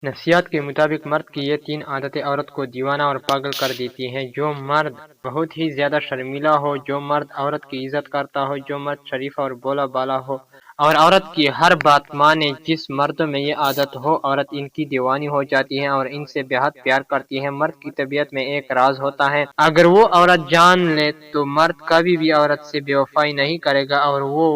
نفسیات کے مطابق مرد کی یہ 3 عادتیں عورت کو دیوانہ اور پاگل کر دیتی ہیں۔ جو مرد بہت ہی زیادہ شرمیلا ہو، جو مرد عورت کی عزت کرتا ہو، جو مرد شریف اور بولا بالا ہو اور عورت کی ہر بات مانے، جس مردوں میں یہ عادت ہو، عورت ان کی دیوانی ہو جاتی ہے اور ان سے بے حد پیار کرتی ہے۔ مرد کی طبیعت میں ایک راز ہوتا ہے، اگر وہ عورت جان لے تو مرد کبھی بھی عورت سے بے وفائی نہیں کرے گا، اور وہ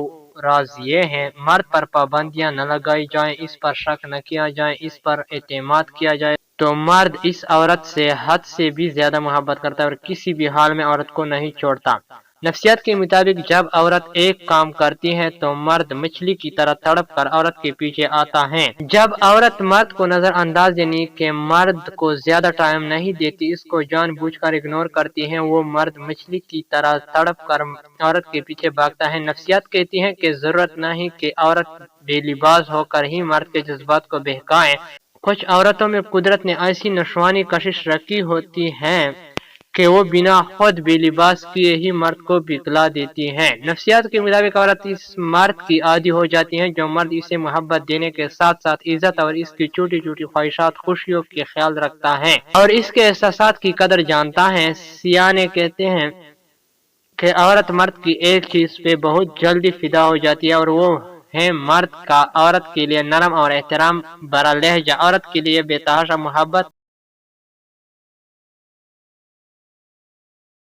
راز یہ ہے: مرد پر پابندیاں نہ لگائی جائیں، اس پر شک نہ کیا جائے، اس پر اعتماد کیا جائے تو مرد اس عورت سے حد سے بھی زیادہ محبت کرتا ہے اور کسی بھی حال میں عورت کو نہیں چھوڑتا۔ نفسیات کے مطابق جب عورت ایک کام کرتی ہے تو مرد مچھلی کی طرح تڑپ کر عورت کے پیچھے آتا ہے۔ جب عورت مرد کو نظر انداز یعنی کہ مرد کو زیادہ ٹائم نہیں دیتی، اس کو جان بوجھ کر اگنور کرتی ہے، وہ مرد مچھلی کی طرح تڑپ کر عورت کے پیچھے بھاگتا ہے۔ نفسیات کہتی ہیں کہ ضرورت نہیں کہ عورت بے لباس ہو کر ہی مرد کے جذبات کو بہکائے۔ کچھ عورتوں میں قدرت نے ایسی نشوانی کشش رکھی ہوتی ہے کہ وہ بنا خود بے لباس کیے ہی مرد کو بتلا دیتی ہیں۔ نفسیات کے مطابق عورت اس مرد کی عادی ہو جاتی ہے جو مرد اسے محبت دینے کے ساتھ ساتھ عزت اور اس کی چھوٹی چھوٹی خواہشات خوشیوں کے خیال رکھتا ہے اور اس کے احساسات کی قدر جانتا ہے۔ سیانے کہتے ہیں کہ عورت مرد کی ایک چیز پہ بہت جلدی فدا ہو جاتی ہے اور وہ ہے مرد کا عورت کے لیے نرم اور احترام بھرا لہجہ، عورت کے لیے بے تحاشا محبت